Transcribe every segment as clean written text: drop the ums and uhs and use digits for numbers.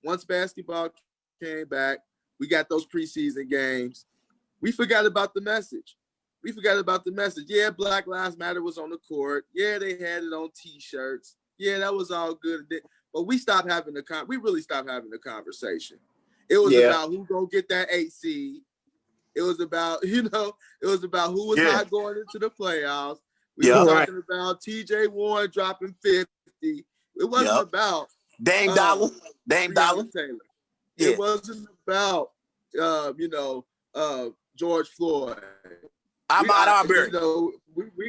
once basketball came back, we got those preseason games. We forgot about the message. Yeah, Black Lives Matter was on the court. Yeah, they had it on T-shirts. Yeah, that was all good. But we really stopped having the conversation. It was about who gonna get that 8 seed. It was about, who was not going into the playoffs. We were talking about TJ Warren dropping 50. It wasn't about Dame Dollar. Taylor. Yeah. It wasn't about George Floyd. Ahmaud Arbery.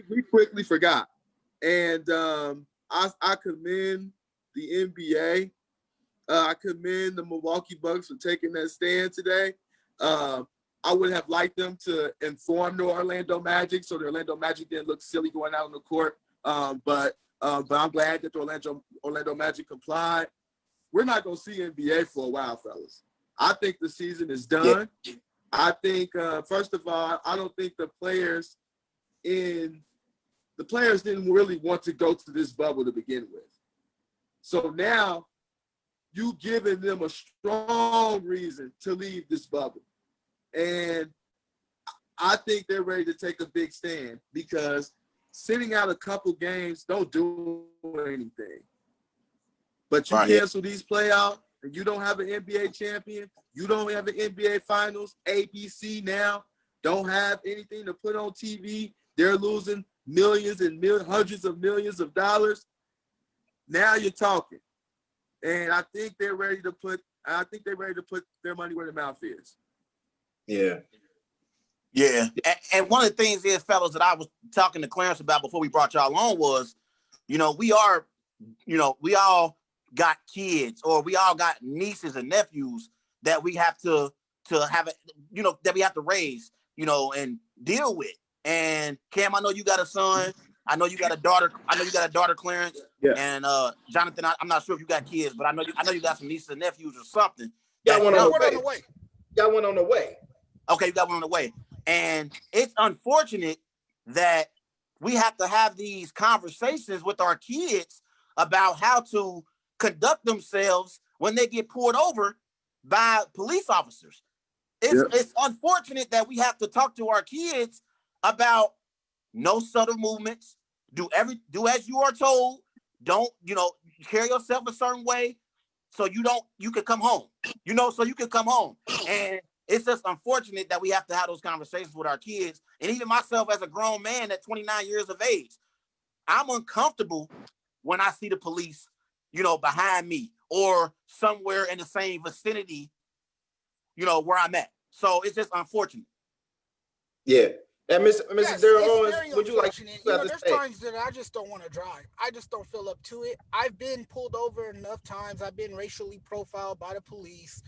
We quickly forgot. And I commend the NBA. I commend the Milwaukee Bucks for taking that stand today. I would have liked them to inform the Orlando Magic so the Orlando Magic didn't look silly going out on the court. But I'm glad that the Orlando Magic complied. We're not going to see NBA for a while, fellas. I think the season is done. Yeah. I think, first of all, I don't think the players didn't really want to go to this bubble to begin with. So now you giving them a strong reason to leave this bubble. And I think they're ready to take a big stand because sitting out a couple games don't do anything. But you cancel these playoffs and you don't have an NBA champion, you don't have an NBA finals, ABC now don't have anything to put on TV. They're losing millions and hundreds of millions of dollars. Now you're talking. And I think they're ready to put their money where their mouth is. Yeah. Yeah. And one of the things is, fellas, that I was talking to Clarence about before we brought y'all on was, we all got kids or we all got nieces and nephews that we have to have it, that we have to raise, and deal with. And Cam, I know you got a son. I know you got a daughter. Clarence. Yeah. And Jonathan, I'm not sure if you got kids, but I know you got some nieces and nephews or something. Got one on the way. Okay, you got one on the way. And it's unfortunate that we have to have these conversations with our kids about how to conduct themselves when they get pulled over by police officers. It's unfortunate that we have to talk to our kids about no subtle movements, do as you are told, don't, carry yourself a certain way so you can come home, so you can come home. And it's just unfortunate that we have to have those conversations with our kids. And even myself as a grown man at 29 years of age, I'm uncomfortable when I see the police, behind me or somewhere in the same vicinity, where I'm at. So it's just unfortunate. Yeah. And Mrs. Darrell Owens, would you like to there's times that I just don't want to drive. I just don't feel up to it. I've been pulled over enough times. I've been racially profiled by the police.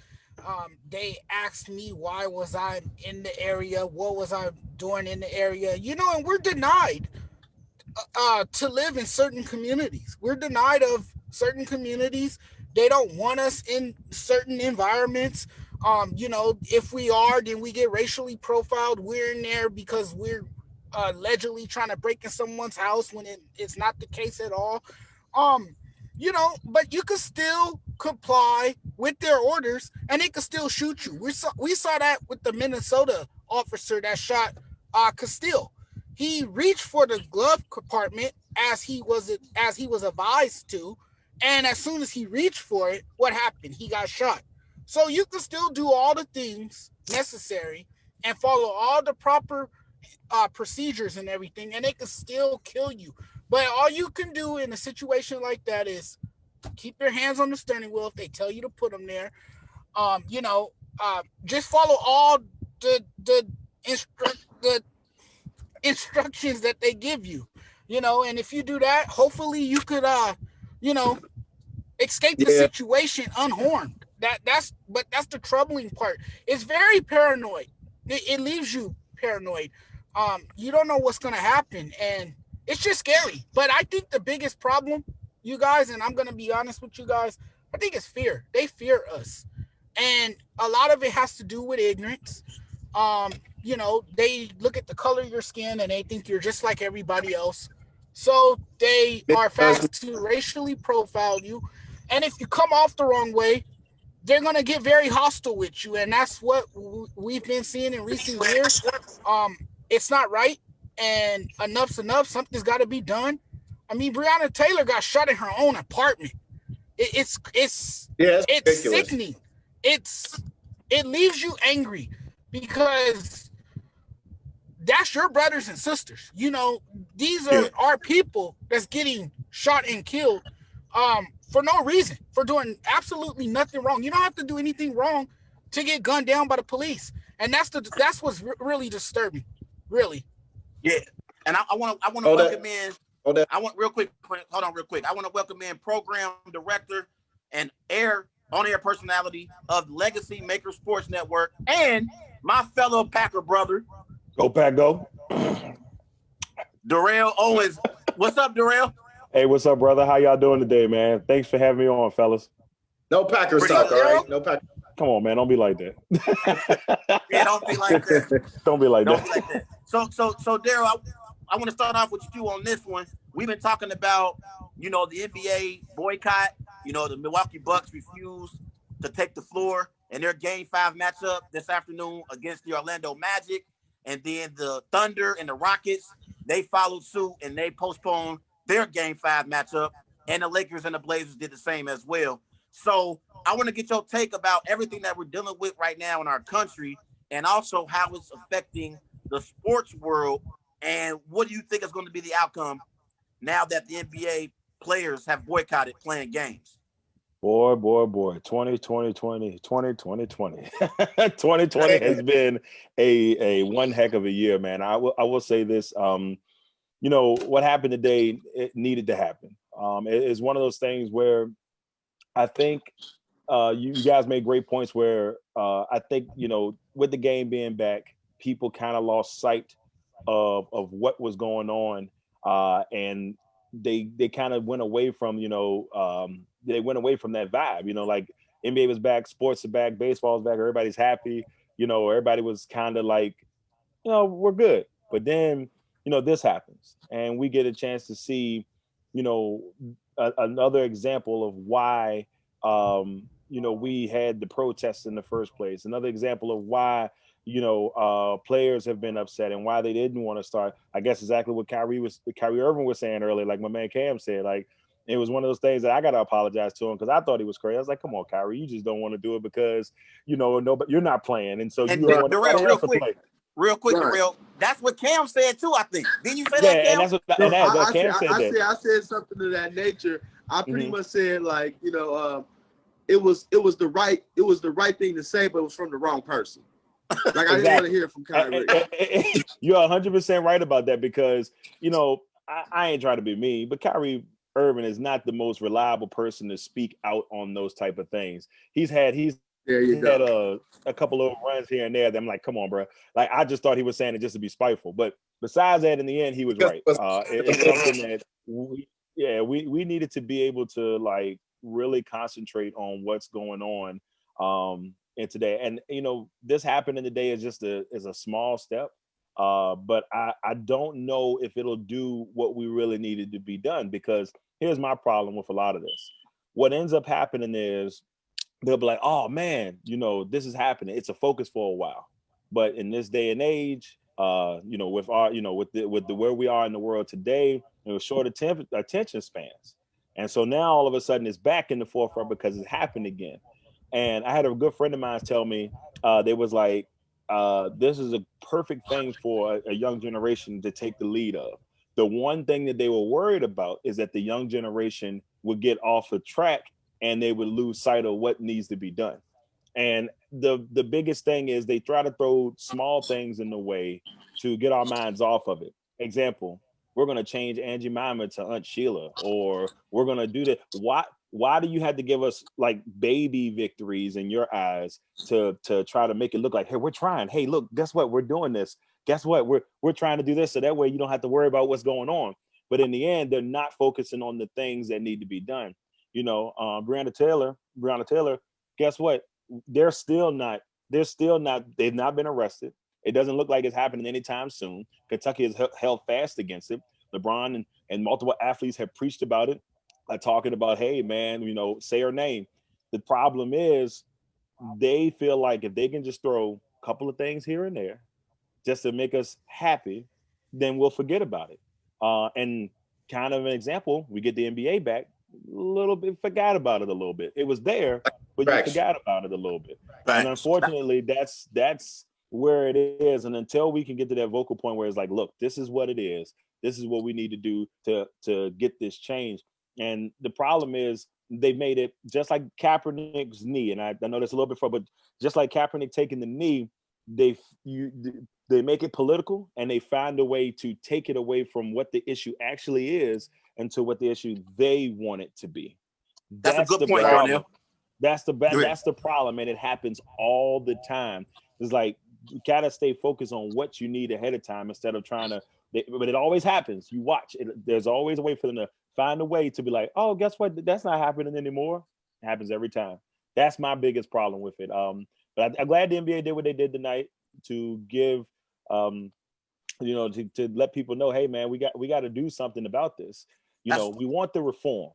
They asked me why was I in the area, what was I doing in the area, and we're denied to live in certain communities. We're denied of certain communities. They don't want us in certain environments. If we are, then we get racially profiled. We're in there because we're allegedly trying to break in someone's house when it's not the case at all. But you could still comply with their orders and they could still shoot you. We saw that with the Minnesota officer that shot Castile. He reached for the glove compartment as he was advised to, and as soon as he reached for it, what happened? He got shot. So you can still do all the things necessary and follow all the proper procedures and everything, and they can still kill you. But all you can do in a situation like that is keep your hands on the steering wheel if they tell you to put them there. Just follow all the instructions that they give you. And if you do that, hopefully you could escape the situation unharmed. That's the troubling part. It's very paranoid. It leaves you paranoid. You don't know what's gonna happen, and it's just scary. But I think the biggest problem, you guys, and I'm gonna be honest with you guys, I think it's fear. They fear us, and a lot of it has to do with ignorance. They look at the color of your skin and they think you're just like everybody else, so they are fast to racially profile you. And if you come off the wrong way, they're going to get very hostile with you. And that's what we've been seeing in recent years. It's not right. And enough's enough. Something's got to be done. I mean, Breonna Taylor got shot in her own apartment. It's sickening. It leaves you angry because that's your brothers and sisters. You know, these are our people that's getting shot and killed for no reason, for doing absolutely nothing wrong. You don't have to do anything wrong to get gunned down by the police. And that's what's really disturbing, really. Yeah. And I want to welcome in. I want real quick. Hold on, real quick. I want to welcome in program director and on-air personality of Legacy Maker Sports Network and my fellow Packer brother. Go Pack, go. Darrell Owens. What's up, Darrell? Hey, what's up, brother? How y'all doing today, man? Thanks for having me on, fellas. No Packers talk, all right? No Packers. Come on, man. Don't be like that. Yeah, don't be like that. Don't be like that. Be like that. So Darrell, I want to start off with you on this one. We've been talking about, the NBA boycott. The Milwaukee Bucks refused to take the floor in their Game 5 matchup this afternoon against the Orlando Magic. And then the Thunder and the Rockets, they followed suit and they postponed their Game 5 matchup. And the Lakers and the Blazers did the same as well. So I want to get your take about everything that we're dealing with right now in our country and also how it's affecting the sports world. And what do you think is going to be the outcome now that the NBA players have boycotted playing games? Boy. 2020 has been a one heck of a year, man. I will say this. What happened today, it needed to happen. It's one of those things where I think you guys made great points where I think, with the game being back, people kind of lost sight of what was going on. And they kind of went away from, they went away from that vibe, like NBA was back, sports are back, baseball's back, everybody's happy, everybody was kind of like, we're good. But then, this happens and we get a chance to see, another example of why, we had the protests in the first place. Another example of why, players have been upset and why they didn't want to start. I guess exactly what Kyrie Irving was saying earlier, like my man Cam said, like it was one of those things that I got to apologize to him because I thought he was crazy. I was like, come on, Kyrie, you just don't want to do it because, nobody, you're not playing. And so you don't want to play. Real quick, Right. Darrell. That's what Cam said too, I think. Didn't you say that, Cam? And that's what Cam said. I said something to that nature. I pretty much said like, it was the right thing to say, but it was from the wrong person. Like I didn't want to hear it from Kyrie. You're 100% right about that because, I ain't trying to be mean, but Kyrie Irving is not the most reliable person to speak out on those type of things. He's had a couple of runs here and there that I'm like, come on, bro. Like, I just thought he was saying it just to be spiteful. But besides that, in the end, he was right. It's something that we needed to be able to, like, really concentrate on what's going on in today. And, this happening today is just a small step. But I don't know if it'll do what we really needed to be done because here's my problem with a lot of this. What ends up happening is they'll be like, oh man, this is happening. It's a focus for a while. But in this day and age, with our, with the where we are in the world today, short attention spans. And so now all of a sudden it's back in the forefront because it happened again. And I had a good friend of mine tell me, they was like, this is a perfect thing for a young generation to take the lead of. The one thing that they were worried about is that the young generation would get off the track and they would lose sight of what needs to be done. And the biggest thing is they try to throw small things in the way to get our minds off of it. Example, we're going to change Angie Mama to Aunt Sheila, or we're going to do that. Why do you have to give us like baby victories in your eyes to try to make it look like, hey, we're trying. Hey, look, guess what? We're doing this. Guess what? We're trying to do this. So that way you don't have to worry about what's going on. But in the end, they're not focusing on the things that need to be done. Breonna Taylor, guess what? They've not been arrested. It doesn't look like it's happening anytime soon. Kentucky has held fast against it. LeBron and multiple athletes have preached about it, talking about, hey, man, say her name. The problem is they feel like if they can just throw a couple of things here and there just to make us happy, then we'll forget about it. And kind of an example, we get the NBA back, a little bit, forgot about it a little bit. It was there, but you forgot about it a little bit. And unfortunately, that's where it is. And until we can get to that vocal point where it's like, look, this is what it is. This is what we need to do to get this change. And the problem is they made it just like Kaepernick's knee. And I know that's a little bit far, but just like Kaepernick taking the knee, they make it political and they find a way to take it away from what the issue actually is into what the issue they want it to be. That's a good point, Darnell. That's the problem, and it happens all the time. It's like you gotta stay focused on what you need ahead of time instead of trying to. But it always happens. You watch it. There's always a way for them to find a way to be like, oh, guess what? That's not happening anymore. It happens every time. That's my biggest problem with it. But I'm glad the NBA did what they did tonight to give, to let people know, hey man, we got to do something about this. We want the reform.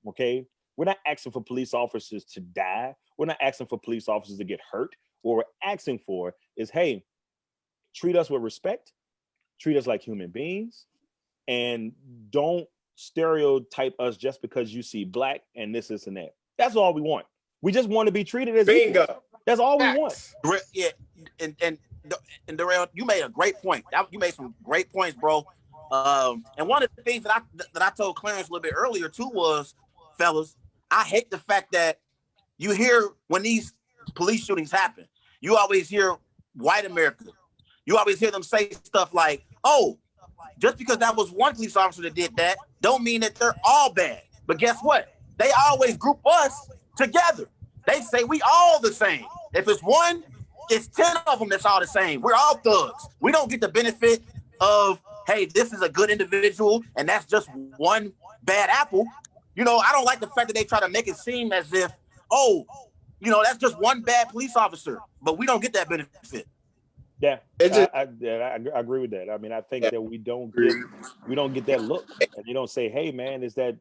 Okay, we're not asking for police officers to die. We're not asking for police officers to get hurt. What we're asking for is, hey, treat us with respect, treat us like human beings, and don't stereotype us just because you see black and this and that. That's all we want. We just want to be treated as bingo. Equal. That's all we want. Yeah, and Darrell, you made a great point. You made some great points, bro. And one of the things that I told Clarence a little bit earlier too was, fellas, I hate the fact that you hear when these police shootings happen, you always hear white America. You always hear them say stuff like, oh, just because that was one police officer that did that, don't mean that they're all bad. But guess what? They always group us together. They say we all the same. If it's one, it's 10 of them that's all the same. We're all thugs. We don't get the benefit of, hey, this is a good individual and that's just one bad apple. I don't like the fact that they try to make it seem as if, oh, that's just one bad police officer, but we don't get that benefit. Yeah, I agree with that. I mean, I think that we don't get that look, and you don't say, "Hey, man, is that?"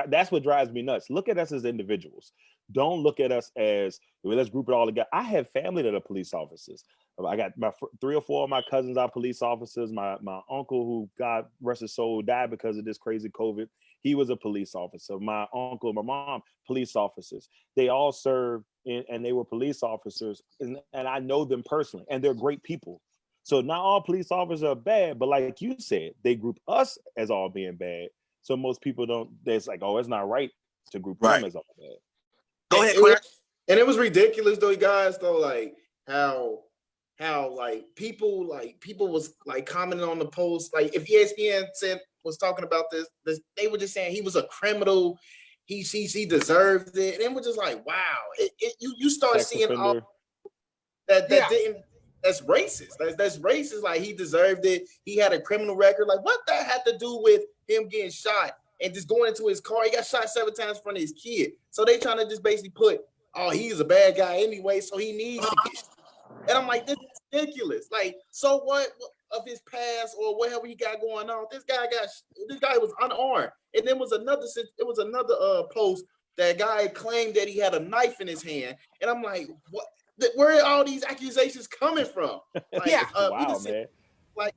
That's what drives me nuts. Look at us as individuals. Don't look at us as, well, let's group it all together. I have family that are police officers. I got my 3 or 4 of my cousins are police officers. My uncle, who God rest his soul, died because of this crazy COVID. He was a police officer. My uncle, my mom, police officers. They all served and they were police officers. And I know them personally, and they're great people. So not all police officers are bad, but like you said, they group us as all being bad. So most people don't, it's like, oh, it's not right to group them as all bad. Go ahead, Claire. And it was ridiculous though, guys, though, like how like people was like commenting on the post. Like if ESPN was talking about this, they were just saying he was a criminal. He deserved it. And it was just like, wow. You start seeing all that didn't. That's racist. That's racist. Like he deserved it. He had a criminal record. Like what that had to do with him getting shot and just going into his car? He got shot 7 times in front of his kid. So they trying to just basically put, oh, he's a bad guy anyway, so he needs to get shot. And I'm like, this is ridiculous. Like, so what of his past or whatever he got going on? This guy was unarmed. And then it was another post that guy claimed that he had a knife in his hand. And I'm like, what? Where are all these accusations coming from? Like, wow, man. Like,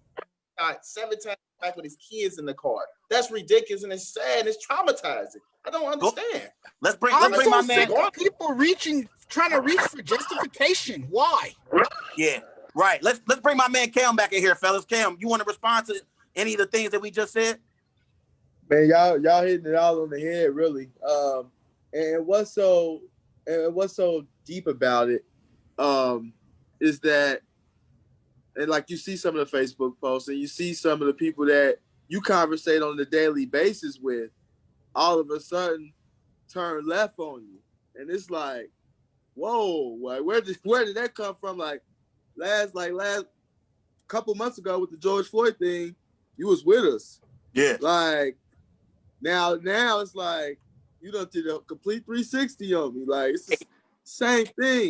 7 times back with his kids in the car. That's ridiculous and it's sad and it's traumatizing. I don't understand. Let's bring my man. People trying to reach for justification. Why? Yeah, right. Let's bring my man Cam back in here, fellas. Cam, you want to respond to any of the things that we just said? Man, y'all hitting it all on the head, really. And what's so deep about it is that, and like you see some of the Facebook posts and you see some of the people that you conversate on a daily basis with, all of a sudden turn left on you. And it's like, whoa, like where did that come from? Like last couple months ago with the George Floyd thing, you was with us. Yeah. Like now it's like you done did a complete 360 on me. Like it's the same thing.